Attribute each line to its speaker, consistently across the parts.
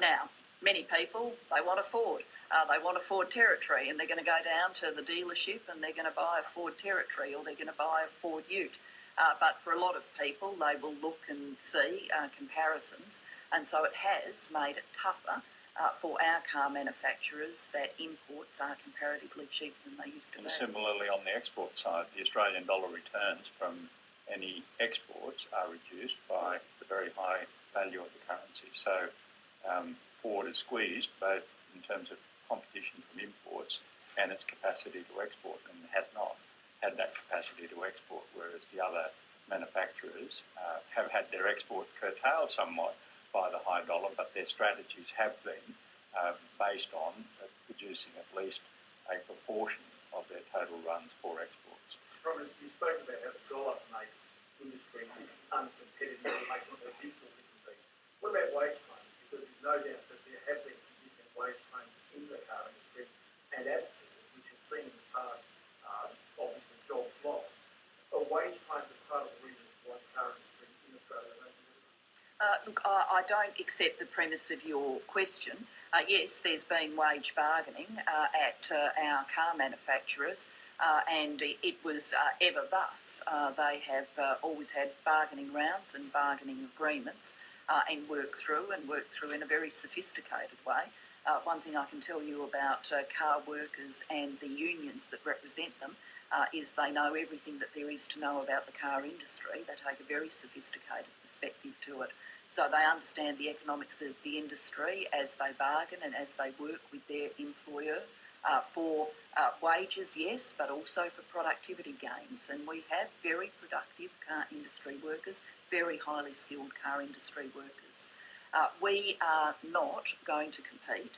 Speaker 1: Now, many people, they want a Ford. They want a Ford Territory, and they're going to go down to the dealership and they're going to buy a Ford Territory, or they're going to buy a Ford Ute. But for a lot of people, they will look and see comparisons, and so it has made it tougher for our car manufacturers that imports are comparatively cheaper than they used to be.
Speaker 2: And similarly, on the export side, the Australian dollar returns from any exports are reduced by the very high value of the currency. So Ford is squeezed both in terms of competition from imports and its capacity to export, and has not had that capacity to export, whereas the other manufacturers have had their export curtailed somewhat by the high dollar, but their strategies have been based on producing at least a proportion of their total runs for exports.
Speaker 3: Robert, you spoke about how the dollar makes industry uncompetitive and makes it more difficult it can be. What about wage claims? Because there's no doubt that there have been significant wage claims in the car industry and at Ford, which has seen in the past, obviously, jobs lost. Are wage claims are part of the reasons why the car industry in Australia are
Speaker 1: Look, I don't accept the premise of your question. Yes, there's been wage bargaining at our car manufacturers, and it was ever thus. They have always had bargaining rounds and bargaining agreements and worked through in a very sophisticated way. One thing I can tell you about car workers and the unions that represent them is they know everything that there is to know about the car industry. They take a very sophisticated perspective to it. So they understand the economics of the industry as they bargain and as they work with their employer for wages, yes, but also for productivity gains. And we have very productive car industry workers, very highly skilled car industry workers. We are not going to compete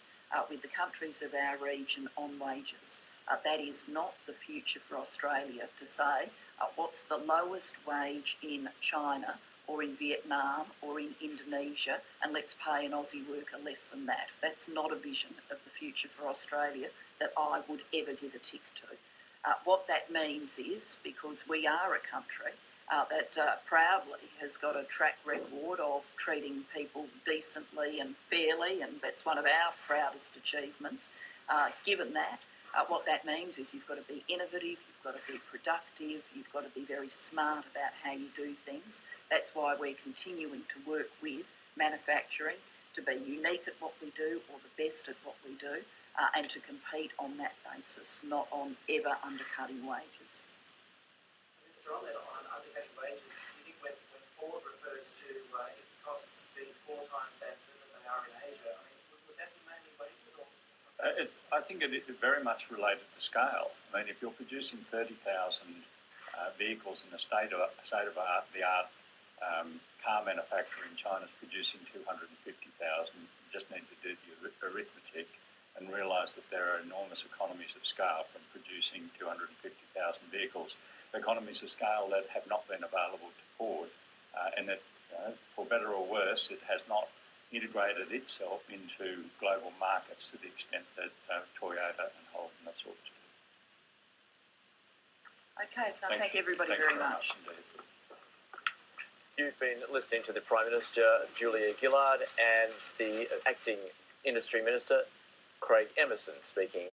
Speaker 1: with the countries of our region on wages. That is not the future for Australia to say what's the lowest wage in China or in Vietnam or in Indonesia, and let's pay an Aussie worker less than that. That's not a vision of the future for Australia that I would ever give a tick to. What that means is, because we are a country that proudly has got a track record of treating people decently and fairly, and that's one of our proudest achievements, given that, what that means is you've got to be innovative, you've got to be productive, you've got to be very smart about how you do things. That's why we're continuing to work with manufacturing to be unique at what we do, or the best at what we do, and to compete on that basis, not on ever undercutting wages.
Speaker 4: Minister, on that, on undercutting wages, do you think when Ford refers to its costs being 4 times that than they are in Asia, I mean, would that be mainly wages or?
Speaker 2: I think it is very much related to scale. I mean, if you're producing 30,000 vehicles in a state-of-the-art car manufacturer in China's producing 250,000, you just need to do the arithmetic and realise that there are enormous economies of scale from producing 250,000 vehicles, economies of scale that have not been available to Ford. And it, for better or worse, it has not integrated itself into global markets to the extent that Toyota and Holden are sought to do.
Speaker 1: Okay, I thank everybody very much.
Speaker 5: You've been listening to the Prime Minister, Julia Gillard, and the Acting Industry Minister, Craig Emerson, speaking.